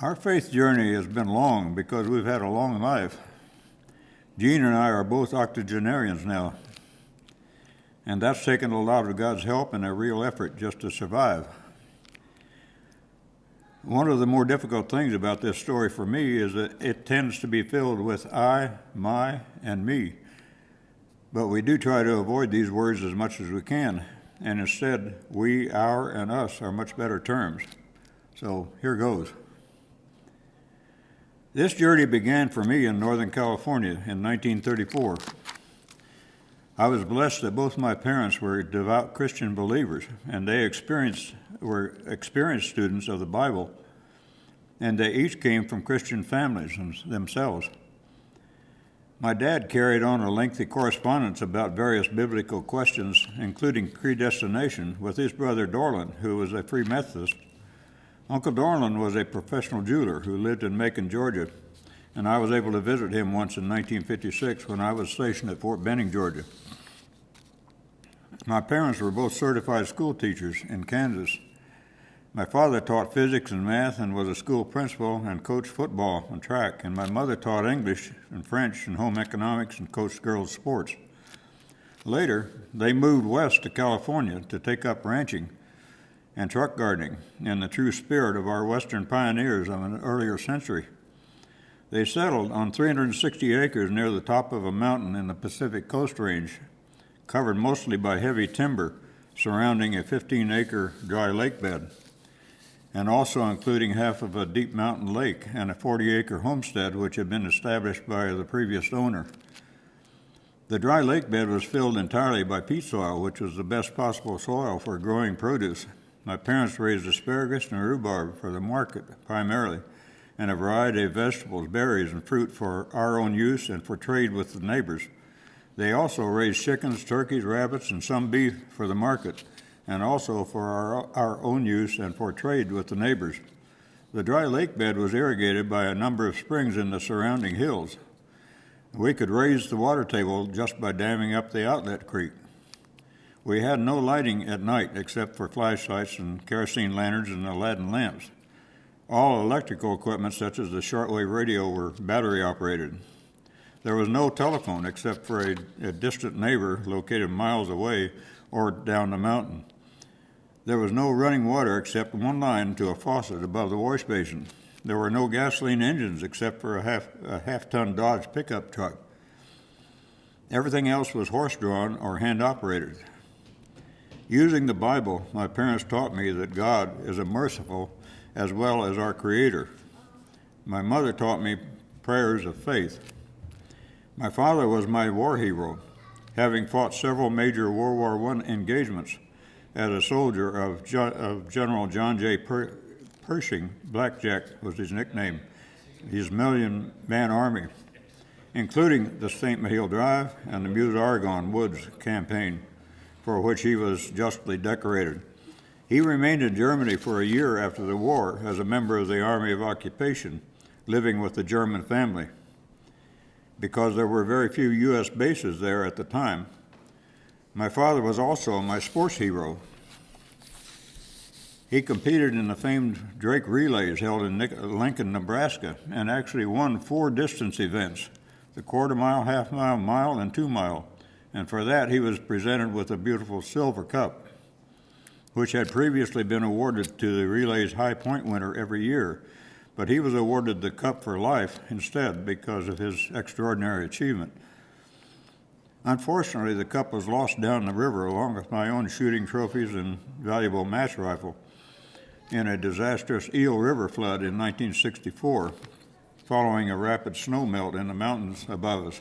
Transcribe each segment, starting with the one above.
Our faith journey has been long because we've had a long life. Jean and I are both octogenarians now, and that's taken a lot of God's help and a real effort just to survive. One of the more difficult things about this story for me is that it tends to be filled with I, my, and me. But we do try to avoid these words as much as we can, and instead, we, our, and us are much better terms. So here goes. This journey began for me in Northern California in 1934. I was blessed that both my parents were devout Christian believers, and they were experienced students of the Bible, and they each came from Christian families themselves. My dad carried on a lengthy correspondence about various biblical questions, including predestination, with his brother Dorland, who was a Free Methodist. Uncle Dorland was a professional jeweler who lived in Macon, Georgia, and I was able to visit him once in 1956 when I was stationed at Fort Benning, Georgia. My parents were both certified school teachers in Kansas. My father taught physics and math and was a school principal and coached football and track, and my mother taught English and French and home economics and coached girls' sports. Later, they moved west to California to take up ranching and truck gardening in the true spirit of our western pioneers of an earlier century. They settled on 360 acres near the top of a mountain in the Pacific Coast Range, covered mostly by heavy timber surrounding a 15-acre dry lake bed, and also including half of a deep mountain lake and a 40-acre homestead which had been established by the previous owner. The dry lake bed was filled entirely by peat soil, which was the best possible soil for growing produce. My parents raised asparagus and rhubarb for the market primarily, and a variety of vegetables, berries, and fruit for our own use and for trade with the neighbors. They also raised chickens, turkeys, rabbits, and some beef for the market, and also for our own use and for trade with the neighbors. The dry lake bed was irrigated by a number of springs in the surrounding hills. We could raise the water table just by damming up the outlet creek. We had no lighting at night except for flashlights and kerosene lanterns and Aladdin lamps. All electrical equipment, such as the shortwave radio, were battery operated. There was no telephone except for a distant neighbor located miles away or down the mountain. There was no running water except one line to a faucet above the wash basin. There were no gasoline engines except for a half-ton Dodge pickup truck. Everything else was horse-drawn or hand-operated. Using the Bible, my parents taught me that God is a merciful as well as our Creator. My mother taught me prayers of faith. My father was my war hero, having fought several major World War I engagements as a soldier of General John J. Pershing. Blackjack was his nickname, his million-man army, including the St. Mihiel Drive and the Meuse-Argonne Woods campaign, for which he was justly decorated. He remained in Germany for a year after the war as a member of the Army of Occupation, living with the German family, because there were very few U.S. bases there at the time. My father was also my sports hero. He competed in the famed Drake Relays held in Lincoln, Nebraska, and actually won 4 distance events, the quarter-mile, half-mile, mile, and 2-mile. And for that, he was presented with a beautiful silver cup, which had previously been awarded to the relay's high point winner every year. But he was awarded the cup for life instead because of his extraordinary achievement. Unfortunately, the cup was lost down the river along with my own shooting trophies and valuable match rifle in a disastrous Eel River flood in 1964, following a rapid snow melt in the mountains above us.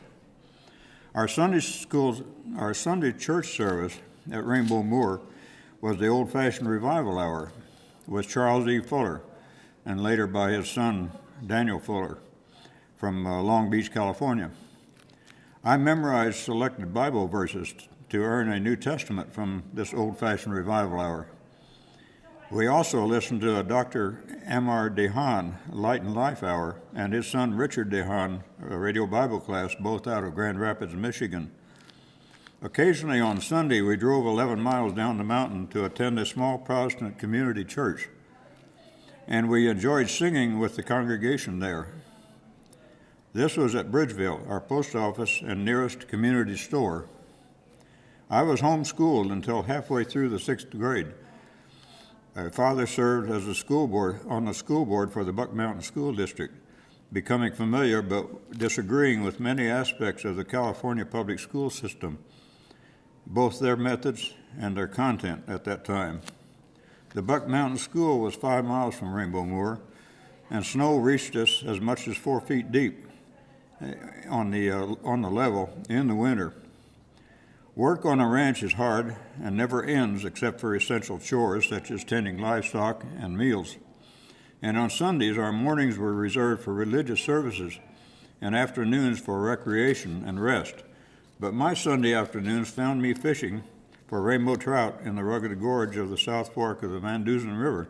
Our Sunday church service at Rainbow Moor was the old-fashioned revival hour with Charles E. Fuller, and later by his son, Daniel Fuller, from Long Beach, California. I memorized selected Bible verses to earn a New Testament from this old-fashioned revival hour. We also listened to a Dr. M.R. DeHaan Light and Life Hour and his son Richard DeHaan, a radio Bible class, both out of Grand Rapids, Michigan. Occasionally on Sunday, we drove 11 miles down the mountain to attend a small Protestant community church. and we enjoyed singing with the congregation there. This was at Bridgeville, our post office and nearest community store. I was homeschooled until halfway through the 6th grade. My father served as on the school board for the Buck Mountain School District, becoming familiar but disagreeing with many aspects of the California public school system, both their methods and their content at that time. The Buck Mountain School was 5 miles from Rainbow Moor, and snow reached us as much as 4 feet deep on the level in the winter. Work on a ranch is hard and never ends except for essential chores such as tending livestock and meals. And on Sundays, our mornings were reserved for religious services and afternoons for recreation and rest. But my Sunday afternoons found me fishing for rainbow trout in the rugged gorge of the South Fork of the Van Dusen River,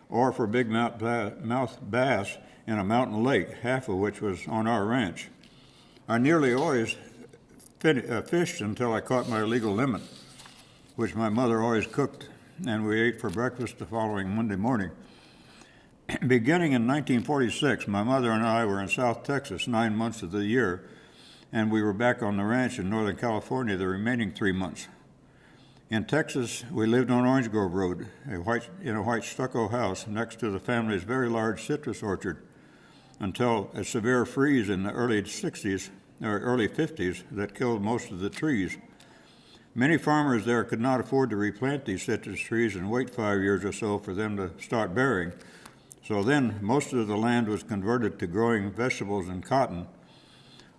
or for bigmouth bass in a mountain lake, half of which was on our ranch. I nearly always fished until I caught my legal limit, which my mother always cooked, and we ate for breakfast the following Monday morning. Beginning in 1946, my mother and I were in South Texas 9 months of the year, and we were back on the ranch in Northern California the remaining 3 months. In Texas, we lived on Orange Grove Road, in a white stucco house next to the family's very large citrus orchard, until a severe freeze in the early 50s that killed most of the trees. Many farmers there could not afford to replant these citrus trees and wait 5 years or so for them to start bearing. So then most of the land was converted to growing vegetables and cotton.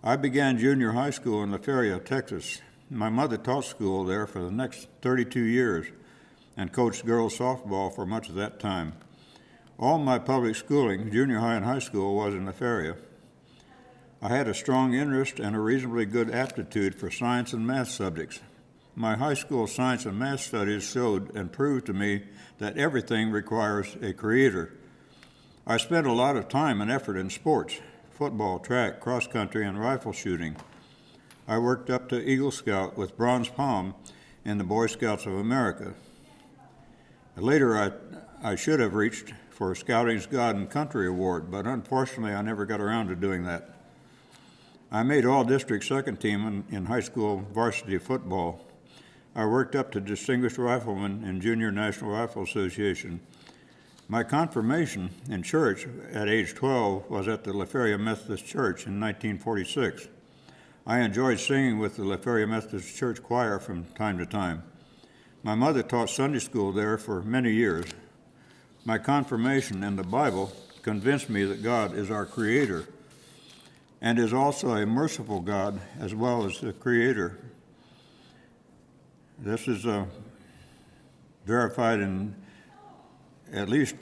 I began junior high school in La Feria, Texas. My mother taught school there for the next 32 years and coached girls softball for much of that time. All my public schooling, junior high and high school, was in La Feria. I had a strong interest and a reasonably good aptitude for science and math subjects. My high school science and math studies showed and proved to me that everything requires a creator. I spent a lot of time and effort in sports, football, track, cross country, and rifle shooting. I worked up to Eagle Scout with Bronze Palm in the Boy Scouts of America. Later, I should have reached for Scouting's God and Country Award, but unfortunately, I never got around to doing that. I made all-district second team in high school varsity football. I worked up to distinguished rifleman in Junior National Rifle Association. My confirmation in church at age 12 was at the La Feria Methodist Church in 1946. I enjoyed singing with the La Feria Methodist Church choir from time to time. My mother taught Sunday school there for many years. My confirmation in the Bible convinced me that God is our Creator and is also a merciful God as well as the Creator. This is verified in at least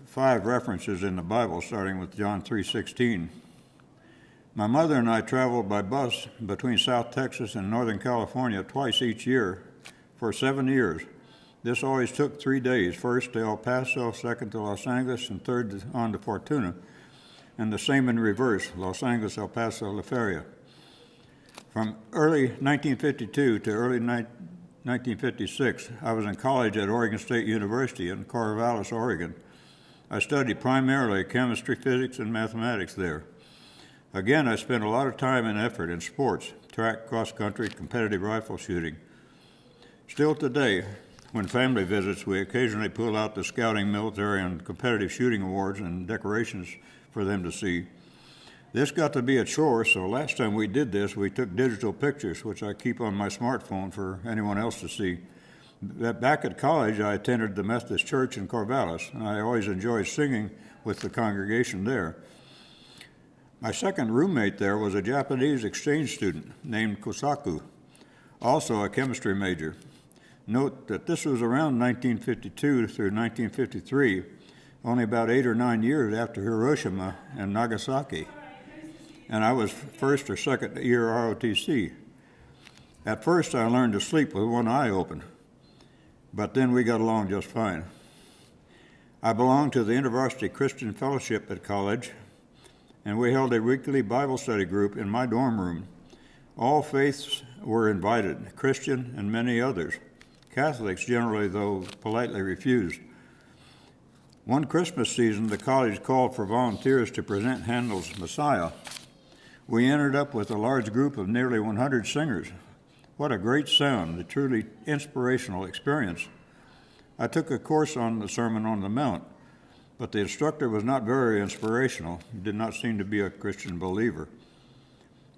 5 references in the Bible, starting with John 3:16. My mother and I traveled by bus between South Texas and Northern California twice each year for 7 years. This always took 3 days, first to El Paso, second to Los Angeles, and third on to Fortuna, and the same in reverse, Los Angeles, El Paso, La Feria. From early 1952 to early 1956, I was in college at Oregon State University in Corvallis, Oregon. I studied primarily chemistry, physics, and mathematics there. Again, I spent a lot of time and effort in sports, track, cross-country, competitive rifle shooting. Still today, when family visits, we occasionally pull out the scouting, military, and competitive shooting awards and decorations for them to see. This got to be a chore, so last time we did this, we took digital pictures, which I keep on my smartphone for anyone else to see. Back at college, I attended the Methodist Church in Corvallis, and I always enjoyed singing with the congregation there. My second roommate there was a Japanese exchange student named Kosaku, also a chemistry major. Note that this was around 1952 through 1953, only about 8 or 9 years after Hiroshima and Nagasaki, and I was first or second year ROTC. At first, I learned to sleep with one eye open, but then we got along just fine. I belonged to the InterVarsity Christian Fellowship at college, and we held a weekly Bible study group in my dorm room. All faiths were invited, Christian and many others. Catholics generally, though, politely refused. One Christmas season, the college called for volunteers to present Handel's Messiah. We ended up with a large group of nearly 100 singers. What a great sound, a truly inspirational experience. I took a course on the Sermon on the Mount, but the instructor was not very inspirational. He did not seem to be a Christian believer.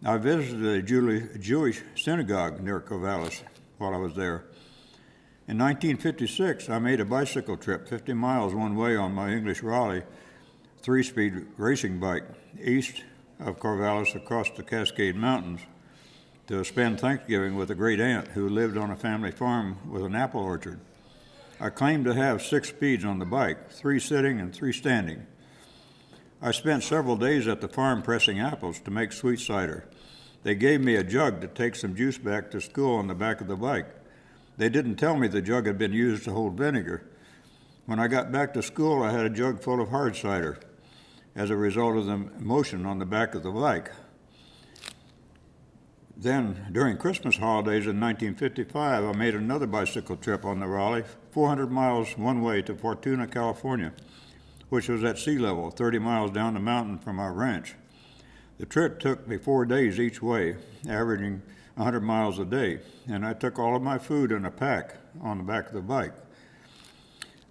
I visited a Jewish synagogue near Corvallis while I was there. In 1956, I made a bicycle trip 50 miles one way on my English Raleigh 3-speed racing bike east of Corvallis across the Cascade Mountains to spend Thanksgiving with a great aunt who lived on a family farm with an apple orchard. I claimed to have 6 speeds on the bike, 3 sitting and 3 standing. I spent several days at the farm pressing apples to make sweet cider. They gave me a jug to take some juice back to school on the back of the bike. They didn't tell me the jug had been used to hold vinegar. When I got back to school, I had a jug full of hard cider as a result of the motion on the back of the bike. Then, during Christmas holidays in 1955, I made another bicycle trip on the Raleigh, 400 miles one way to Fortuna, California, which was at sea level, 30 miles down the mountain from our ranch. The trip took me 4 days each way, averaging 100 miles a day, and I took all of my food in a pack on the back of the bike.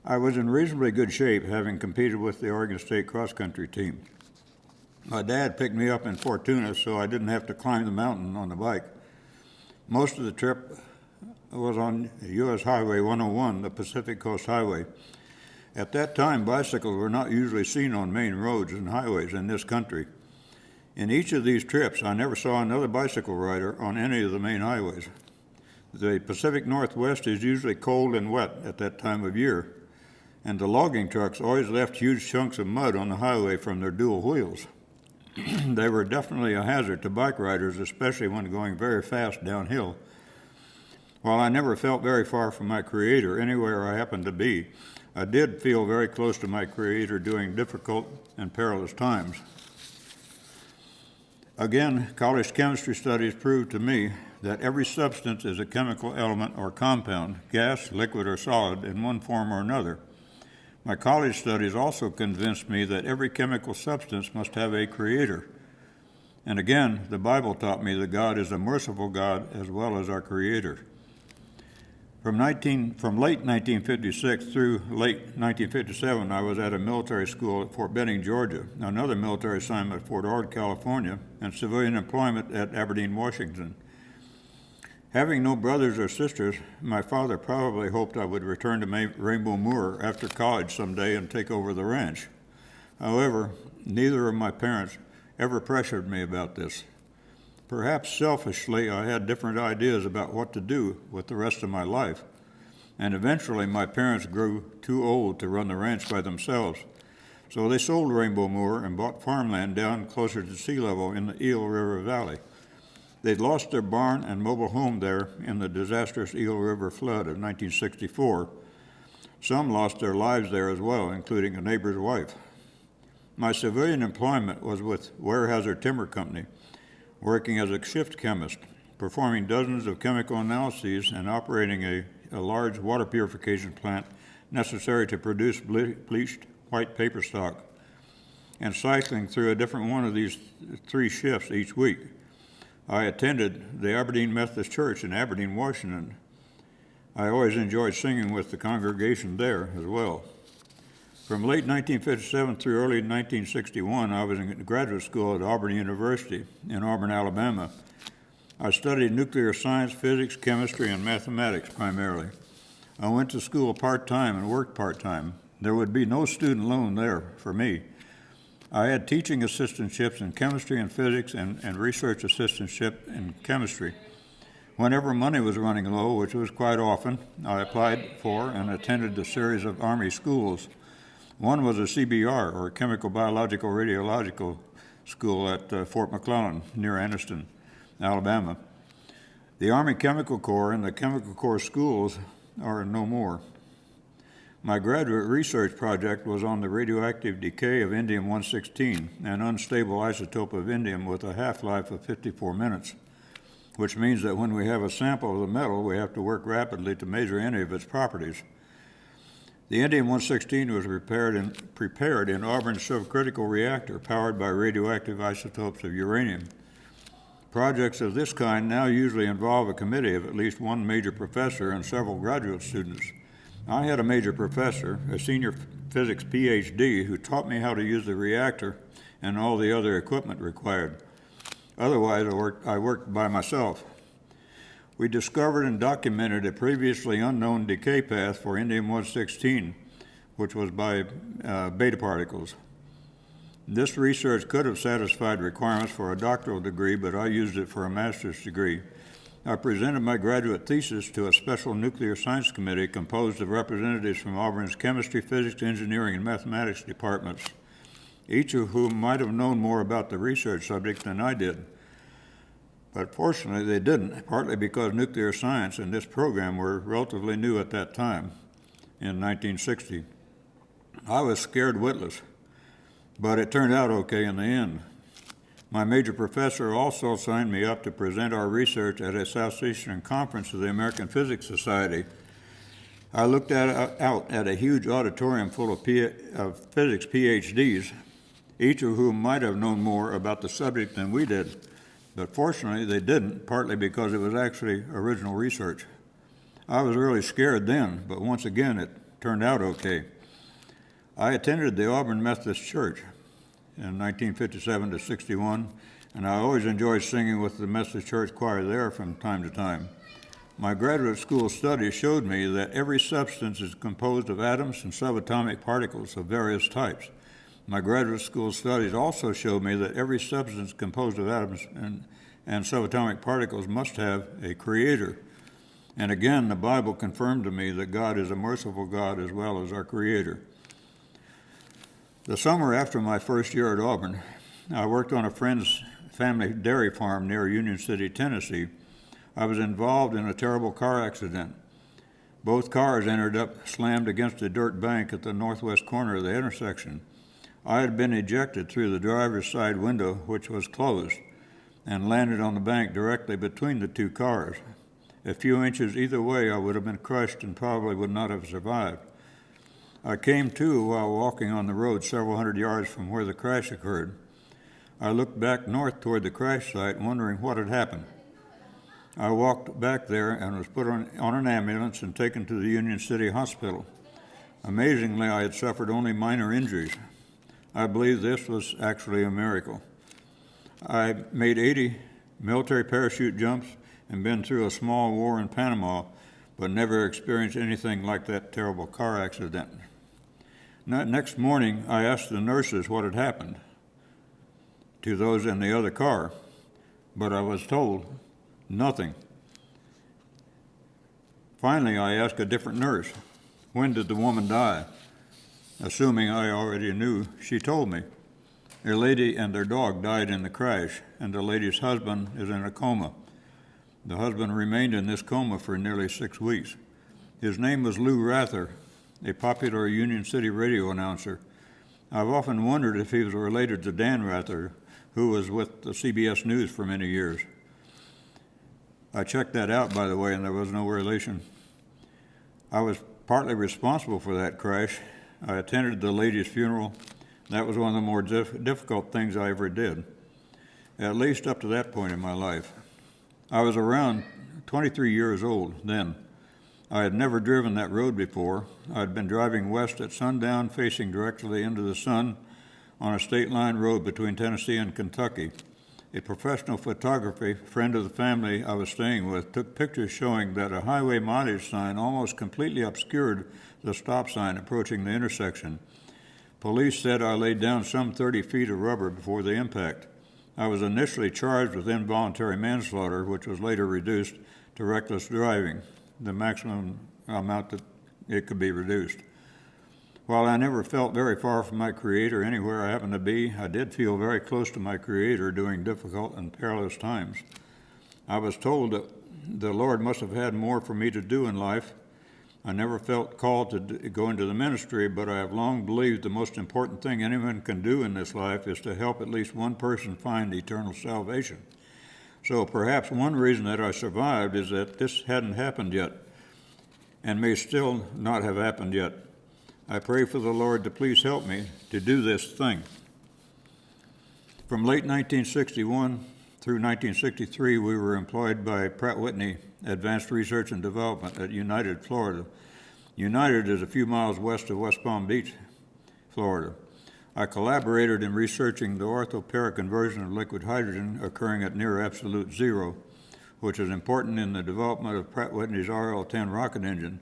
I was in reasonably good shape, having competed with the Oregon State cross-country team. My dad picked me up in Fortuna, so I didn't have to climb the mountain on the bike. Most of the trip was on U.S. Highway 101, the Pacific Coast Highway. At that time, bicycles were not usually seen on main roads and highways in this country. In each of these trips, I never saw another bicycle rider on any of the main highways. The Pacific Northwest is usually cold and wet at that time of year, and the logging trucks always left huge chunks of mud on the highway from their dual wheels. They were definitely a hazard to bike riders, especially when going very fast downhill. While I never felt very far from my Creator anywhere I happened to be, I did feel very close to my Creator during difficult and perilous times. Again, college chemistry studies proved to me that every substance is a chemical element or compound, gas, liquid, or solid, in one form or another. My college studies also convinced me that every chemical substance must have a creator. And again, the Bible taught me that God is a merciful God as well as our creator. From late 1956 through late 1957, I was at a military school at Fort Benning, Georgia, another military assignment at Fort Ord, California, and civilian employment at Aberdeen, Washington. Having no brothers or sisters, my father probably hoped I would return to Rainbow Moor after college someday and take over the ranch. However, neither of my parents ever pressured me about this. Perhaps selfishly, I had different ideas about what to do with the rest of my life, and eventually my parents grew too old to run the ranch by themselves, so they sold Rainbow Moor and bought farmland down closer to sea level in the Eel River Valley. They'd lost their barn and mobile home there in the disastrous Eel River flood of 1964. Some lost their lives there as well, including a neighbor's wife. My civilian employment was with Weyerhaeuser Timber Company, working as a shift chemist, performing dozens of chemical analyses and operating a large water purification plant necessary to produce bleached white paper stock, and cycling through a different one of these 3 shifts each week. I attended the Aberdeen Methodist Church in Aberdeen, Washington. I always enjoyed singing with the congregation there as well. From late 1957 through early 1961, I was in graduate school at Auburn University in Auburn, Alabama. I studied nuclear science, physics, chemistry, and mathematics primarily. I went to school part-time and worked part-time. There would be no student loan there for me. I had teaching assistantships in chemistry and physics and research assistantship in chemistry. Whenever money was running low, which was quite often, I applied for and attended a series of Army schools. One was a CBR, or Chemical Biological Radiological School at Fort McClellan near Anniston, Alabama. The Army Chemical Corps and the Chemical Corps schools are no more. My graduate research project was on the radioactive decay of indium-116, an unstable isotope of indium with a half-life of 54 minutes, which means that when we have a sample of the metal, we have to work rapidly to measure any of its properties. The Indian 116 was prepared in Auburn's subcritical reactor powered by radioactive isotopes of uranium. Projects of this kind now usually involve a committee of at least one major professor and several graduate students. I had a major professor, a senior physics PhD, who taught me how to use the reactor and all the other equipment required. Otherwise, I worked by myself. We discovered and documented a previously unknown decay path for Indium 116, which was by beta particles. This research could have satisfied requirements for a doctoral degree, but I used it for a master's degree. I presented my graduate thesis to a special nuclear science committee composed of representatives from Auburn's chemistry, physics, engineering, and mathematics departments, each of whom might have known more about the research subject than I did. But fortunately, they didn't, partly because nuclear science and this program were relatively new at that time, in 1960. I was scared witless, but it turned out okay in the end. My major professor also signed me up to present our research at a Southeastern conference of the American Physics Society. I looked out at a huge auditorium full of physics PhDs, each of whom might have known more about the subject than we did. But fortunately, they didn't, partly because it was actually original research. I was really scared then, but once again, it turned out okay. I attended the Auburn Methodist Church in 1957 to 61, and I always enjoyed singing with the Methodist Church choir there from time to time. My graduate school studies showed me that every substance is composed of atoms and subatomic particles of various types. My graduate school studies also showed me that every substance composed of atoms and subatomic particles must have a creator. And again, the Bible confirmed to me that God is a merciful God as well as our creator. The summer after my first year at Auburn, I worked on a friend's family dairy farm near Union City, Tennessee. I was involved in a terrible car accident. Both cars ended up slammed against a dirt bank at the northwest corner of the intersection. I had been ejected through the driver's side window, which was closed, and landed on the bank directly between the two cars. A few inches either way, I would have been crushed and probably would not have survived. I came to while walking on the road several hundred yards from where the crash occurred. I looked back north toward the crash site, wondering what had happened. I walked back there and was put on an ambulance and taken to the Union City Hospital. Amazingly, I had suffered only minor injuries. I believe this was actually a miracle. I made 80 military parachute jumps and been through a small war in Panama, but never experienced anything like that terrible car accident. Next morning, I asked the nurses what had happened to those in the other car, but I was told nothing. Finally, I asked a different nurse, when did the woman die? Assuming I already knew, she told me. A lady and their dog died in the crash, and the lady's husband is in a coma. The husband remained in this coma for nearly 6 weeks. His name was Lou Rather, a popular Union City radio announcer. I've often wondered if he was related to Dan Rather, who was with the CBS News for many years. I checked that out, by the way, and there was no relation. I was partly responsible for that crash. I attended the lady's funeral. That was one of the more difficult things I ever did, at least up to that point in my life. I was around 23 years old then. I had never driven that road before. I had been driving west at sundown, facing directly into the sun on a state line road between Tennessee and Kentucky. A professional photographer, friend of the family I was staying with, took pictures showing that a highway mileage sign almost completely obscured the stop sign approaching the intersection. Police said I laid down some 30 feet of rubber before the impact. I was initially charged with involuntary manslaughter, which was later reduced to reckless driving, the maximum amount that it could be reduced. While I never felt very far from my Creator anywhere I happened to be, I did feel very close to my Creator during difficult and perilous times. I was told that the Lord must have had more for me to do in life. I never felt called to go into the ministry, but I have long believed the most important thing anyone can do in this life is to help at least one person find eternal salvation. So perhaps one reason that I survived is that this hadn't happened yet, and may still not have happened yet. I pray for the Lord to please help me to do this thing. From late 1961 through 1963, we were employed by Pratt Whitney Advanced Research and Development at United, Florida. United is a few miles west of West Palm Beach, Florida. I collaborated in researching the orthoperic conversion of liquid hydrogen occurring at near absolute zero, which is important in the development of Pratt Whitney's RL-10 rocket engine,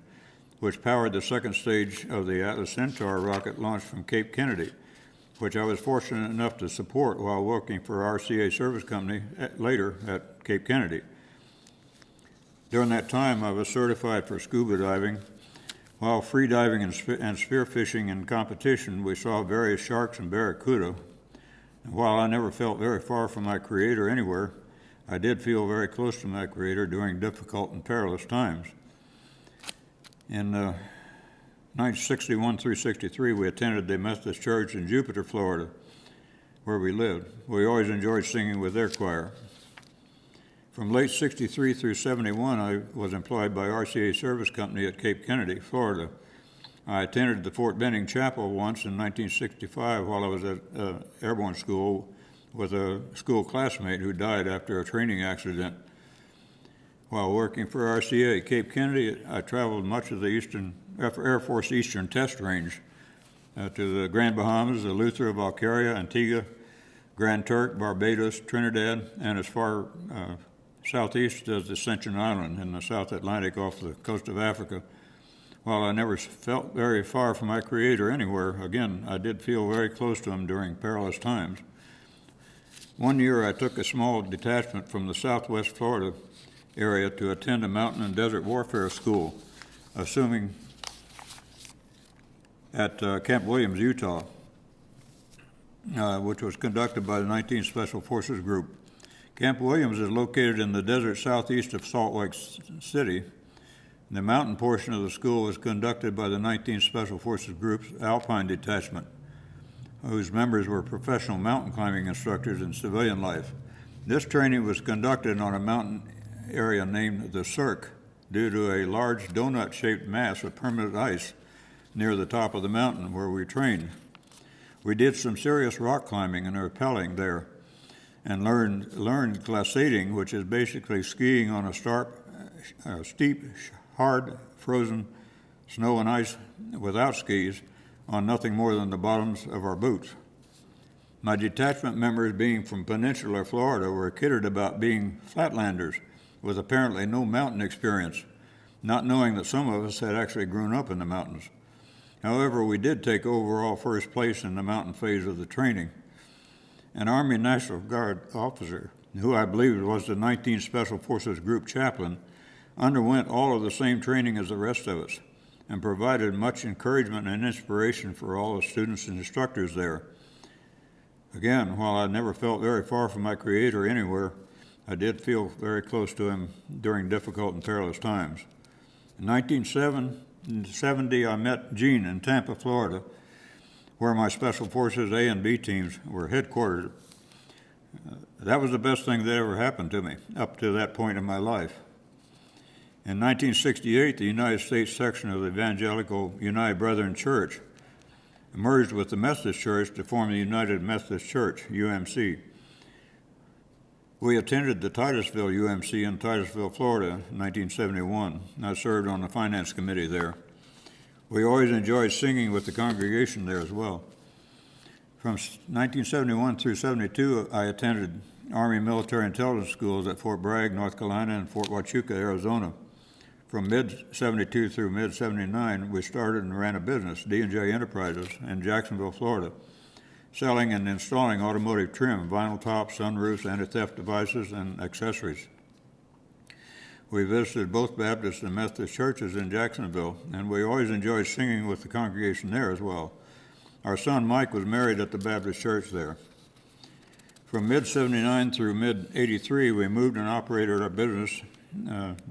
which powered the second stage of the Atlas Centaur rocket launched from Cape Kennedy, which I was fortunate enough to support while working for RCA Service Company later at Cape Kennedy. During that time, I was certified for scuba diving. While free diving and spearfishing in competition, we saw various sharks and barracuda. And while I never felt very far from my Creator anywhere, I did feel very close to my Creator during difficult and perilous times. In 1961 through 63, we attended the Methodist Church in Jupiter, Florida, where we lived. We always enjoyed singing with their choir. From late 63 through 71, I was employed by RCA Service Company at Cape Kennedy, Florida. I attended the Fort Benning Chapel once in 1965 while I was at airborne school with a school classmate who died after a training accident. While working for RCA at Cape Kennedy, I traveled much of the Air Force Eastern Test Range to the Grand Bahamas, Eleuthera, Valkyria, Antigua, Grand Turk, Barbados, Trinidad, and as far southeast as Ascension Island in the South Atlantic off the coast of Africa. While I never felt very far from my Creator anywhere, again, I did feel very close to Him during perilous times. One year I took a small detachment from the southwest Florida area to attend a mountain and desert warfare school, assuming at Camp Williams, Utah, which was conducted by the 19th Special Forces Group. Camp Williams is located in the desert southeast of Salt Lake City. The mountain portion of the school was conducted by the 19th Special Forces Group's Alpine Detachment, whose members were professional mountain climbing instructors in civilian life. This training was conducted on a mountain area named the Cirque due to a large donut-shaped mass of permanent ice near the top of the mountain where we trained. We did some serious rock climbing and rappelling there, and learned glissading, which is basically skiing on a steep, hard, frozen snow and ice without skis on nothing more than the bottoms of our boots. My detachment members, being from Peninsular Florida, were kidded about being flatlanders with apparently no mountain experience, not knowing that some of us had actually grown up in the mountains. However, we did take overall first place in the mountain phase of the training. An Army National Guard officer, who I believe was the 19th Special Forces Group chaplain, underwent all of the same training as the rest of us and provided much encouragement and inspiration for all the students and instructors there. Again, while I never felt very far from my Creator anywhere, I did feel very close to Him during difficult and perilous times. In 1970, I met Gene in Tampa, Florida, where my Special Forces A and B teams were headquartered. That was the best thing that ever happened to me up to that point in my life. In 1968, the United States section of the Evangelical United Brethren Church merged with the Methodist Church to form the United Methodist Church, UMC. We attended the Titusville UMC in Titusville, Florida, in 1971. I served on the finance committee there. We always enjoyed singing with the congregation there as well. From 1971 through 72, I attended Army Military Intelligence Schools at Fort Bragg, North Carolina, and Fort Huachuca, Arizona. From mid-72 through mid-79, we started and ran a business, D&J Enterprises, in Jacksonville, Florida, selling and installing automotive trim, vinyl tops, sunroofs, anti-theft devices, and accessories. We visited both Baptist and Methodist churches in Jacksonville, and we always enjoyed singing with the congregation there as well. Our son Mike was married at the Baptist church there. From mid-79 through mid-83, we moved and operated our business,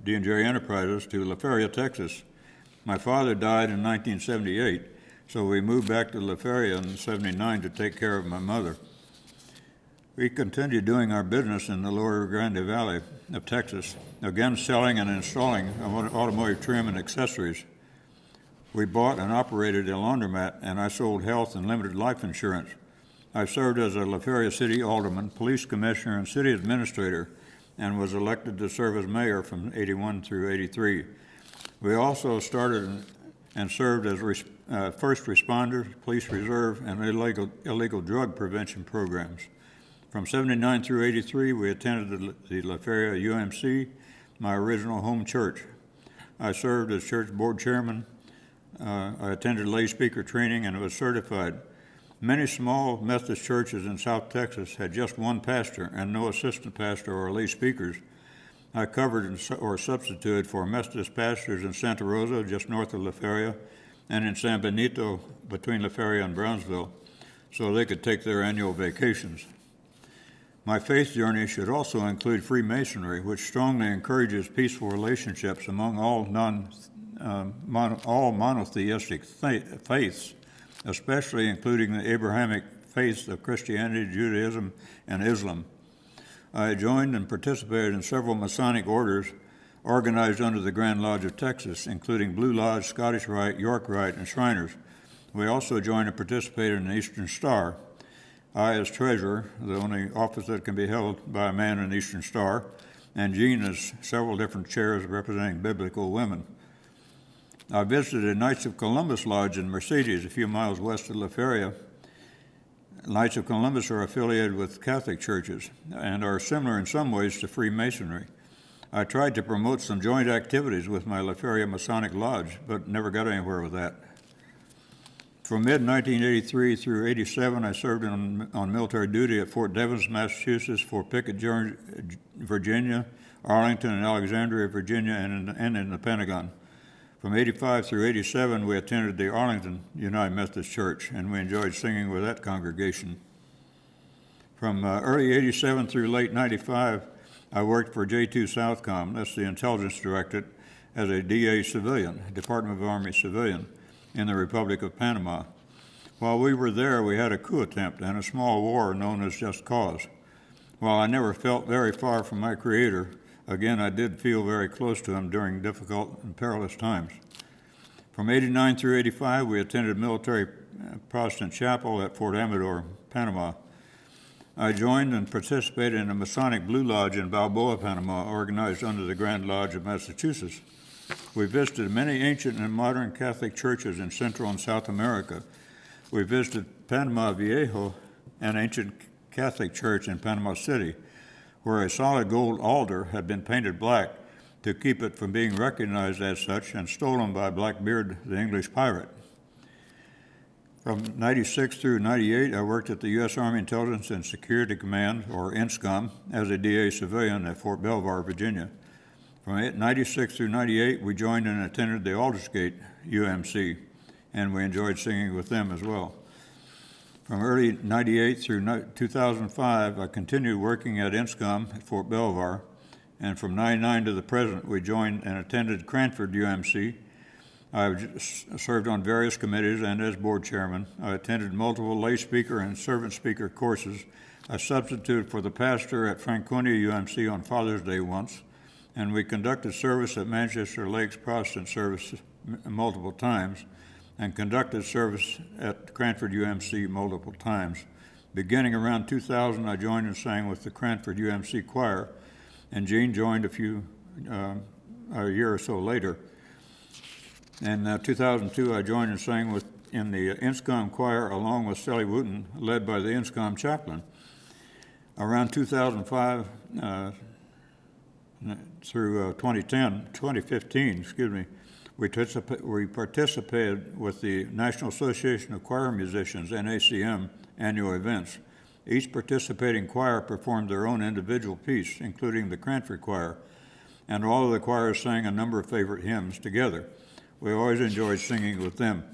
D&J Enterprises, to La Feria, Texas. My father died in 1978, so we moved back to La Feria in 79 to take care of my mother. We continued doing our business in the Lower Grande Valley of Texas, again selling and installing automotive trim and accessories. We bought and operated a laundromat, and I sold health and limited life insurance. I served as a La Feria City Alderman, Police Commissioner, and City Administrator, and was elected to serve as mayor from 81 through 83. We also started and served as first responders, police reserve, and illegal drug prevention programs. From 79 through 83, we attended the La Feria UMC, my original home church. I served as church board chairman. I attended lay speaker training and was certified. Many small Methodist churches in South Texas had just one pastor and no assistant pastor or lay speakers. I covered or substituted for Methodist pastors in Santa Rosa, just north of La Feria, and in San Benito, between La Feria and Brownsville, so they could take their annual vacations. My faith journey should also include Freemasonry, which strongly encourages peaceful relationships among all monotheistic faiths, especially including the Abrahamic faiths of Christianity, Judaism, and Islam. I joined and participated in several Masonic orders organized under the Grand Lodge of Texas, including Blue Lodge, Scottish Rite, York Rite, and Shriners. We also joined and participated in the Eastern Star. I, as treasurer, the only office that can be held by a man in the Eastern Star, and Jean has several different chairs representing biblical women. I visited Knights of Columbus Lodge in Mercedes, a few miles west of La Feria. Knights of Columbus are affiliated with Catholic churches and are similar in some ways to Freemasonry. I tried to promote some joint activities with my La Feria Masonic Lodge, but never got anywhere with that. From mid-1983 through 87, I served on military duty at Fort Devens, Massachusetts, Fort Pickett, Virginia, Arlington and Alexandria, Virginia, and in the Pentagon. From 85 through 87, we attended the Arlington United Methodist Church, and we enjoyed singing with that congregation. From early 87 through late 95, I worked for J2 Southcom, that's the intelligence directorate, as a DA civilian, Department of Army civilian, in the Republic of Panama. While we were there, we had a coup attempt and a small war known as Just Cause. While I never felt very far from my Creator, again, I did feel very close to him during difficult and perilous times. From 89 through 85, we attended military Protestant chapel at Fort Amador, Panama. I joined and participated in a Masonic Blue Lodge in Balboa, Panama, organized under the Grand Lodge of Massachusetts. We visited many ancient and modern Catholic churches in Central and South America. We visited Panama Viejo, an ancient Catholic church in Panama City, where a solid gold altar had been painted black to keep it from being recognized as such and stolen by Blackbeard, the English pirate. From 96 through 98, I worked at the U.S. Army Intelligence and Security Command, or INSCOM, as a DA civilian at Fort Belvoir, Virginia. From 96 through 98, we joined and attended the Aldersgate UMC, and we enjoyed singing with them as well. From early 98 through 2005, I continued working at INSCOM at Fort Belvoir, and from 99 to the present, we joined and attended Cranford UMC. I served on various committees and as board chairman. I attended multiple lay speaker and servant speaker courses. I substituted for the pastor at Franconia UMC on Father's Day once, and we conducted service at Manchester Lakes Protestant Service multiple times, and conducted service at Cranford UMC multiple times. Beginning around 2000, I joined and sang with the Cranford UMC choir, and Jean joined a year or so later. In 2002, I joined and sang in the INSCOM choir along with Sally Wooten, led by the INSCOM chaplain. Around 2005 through 2015, we participated with the National Association of Choir Musicians, NACM, annual events. Each participating choir performed their own individual piece, including the Cranford Choir, and all of the choirs sang a number of favorite hymns together. We always enjoyed singing with them.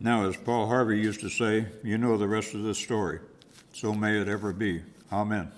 Now, as Paul Harvey used to say, you know the rest of this story. So may it ever be. Amen.